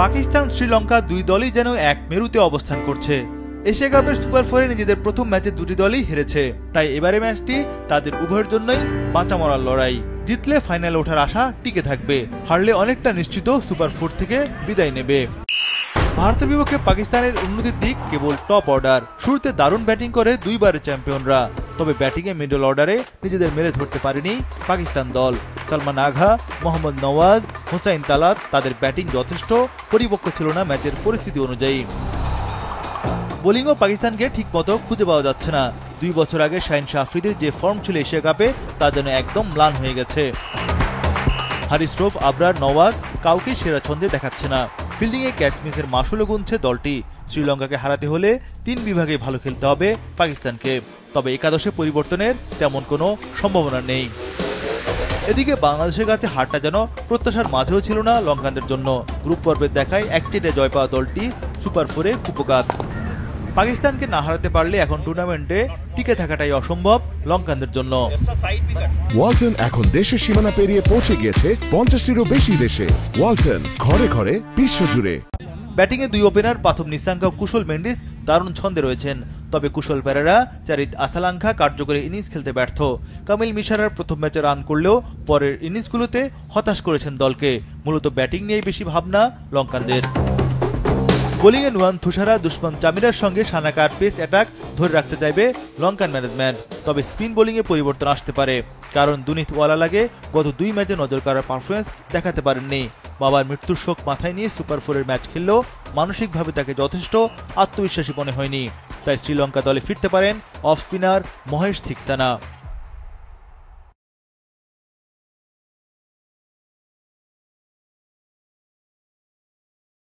পাকিস্তান শ্রীলঙ্কা দুই দলই যেন এক মেরুতে অবস্থান করছে। এশিয়া কাপের সুপার ফোরে নিজেদের প্রথম ম্যাচে দুটি দলই হেরেছে, তাই এবারে ম্যাচটি তাদের উভয়ের জন্যই বাঁচা মরার লড়াই। জিতলে ফাইনালে ওঠার আশা টিকে থাকবে, হারলে অনেকটা নিশ্চিত সুপার ফোর থেকে বিদায় নেবে। ভারতের বিপক্ষে পাকিস্তানের উন্নতির দিক কেবল টপ অর্ডার। শুরুতে দারুণ ব্যাটিং করে দুইবারের চ্যাম্পিয়নরা, তবে ব্যাটিংয়ে মিডল অর্ডারে নিজেদের মেলে ধরতে পারেনি পাকিস্তান দল। সালমান আগা, মোহাম্মদ নওয়াজ, হুসাইন তালাত তাদের ব্যাটিং যথেষ্ট পরিপক্ক ছিল না ম্যাচের পরিস্থিতি অনুযায়ী। বোলিংও পাকিস্তানকে ঠিকমতো খুঁজে পাওয়া যাচ্ছে না। 2 বছর আগে শাহিন শাহ আফ্রিদির যে ফর্ম ছিল এশিয়া কাপে, তা যেন একদম ম্লান হয়ে গেছে। হারিস রৌফ, আবরার, নওয়াজ কাউকে সেরা ছন্দে দেখাচ্ছে না। ফিল্ডিংয়ে ক্যাচ মিসের মাশুলও গুনছে দলটি। শ্রীলঙ্কাকে হারাতে হলে 3 বিভাগে ভালো খেলতে হবে পাকিস্তানকে, তবে একাদশে পরিবর্তনের তেমন কোনো সম্ভাবনা নেই। এদিকে বাংলাদেশের কাছে হারটা যেন প্রত্যাশার মাঝেও ছিল না লঙ্কানদের জন্য। গ্রুপ পর্বের দেখায় একচেটে জয় পাওয়া দলটি সুপার ফোরে কুপোকাত। পাকিস্তানকে না হারাতে পারলে এখন টুর্নামেন্টে টিকে থাকাটাই অসম্ভব লঙ্কানদের জন্য। ওয়ালটন এখন দেশের সীমানা পেরিয়ে পৌঁছে গিয়েছে 50টিরও বেশি দেশে। ওয়ালটন, ঘরে ঘরে বিশ্বজুড়ে। ব্যাটিংয়ে 2 ওপেনার পাথম নিসাঙ্কা ও কুশল মেন্ডিস দারুণ ছন্দে রয়েছেন, তবে কুশল পেরেরা, চারিত আসালাঙ্কা কার্যকরী ইনিংস খেলতে ব্যর্থ। কামিল মিশারার প্রথম ম্যাচে রান করলেও পরের ইনিংসগুলোতে হতাশ করেছেন দলকে। মূলত ব্যাটিং নিয়েই বেশি ভাবনা লঙ্কানদের। বোলিংয়ে নুয়ান থুসারা, দুশমন চামিরার সঙ্গে সানাকার পেস অ্যাটাক ধরে রাখতে চাইবে লঙ্কান ম্যানেজমেন্ট, তবে স্পিন বোলিংয়ে পরিবর্তন আসতে পারে, কারণ দুনিত ওয়ালালাগে গত 2 ম্যাচে নজর কাড়ার পারফরমেন্স দেখাতে পারেননি। বাবার মৃত্যুর শোক মাথায় নিয়ে সুপার ফোরের ম্যাচ খেললেও মানসিকভাবে তাকে যথেষ্ট আত্মবিশ্বাসী মনে হয়নি, তাই শ্রীলঙ্কা দলে ফিরতে পারেন অফ স্পিনার মহেশ থিকসানা।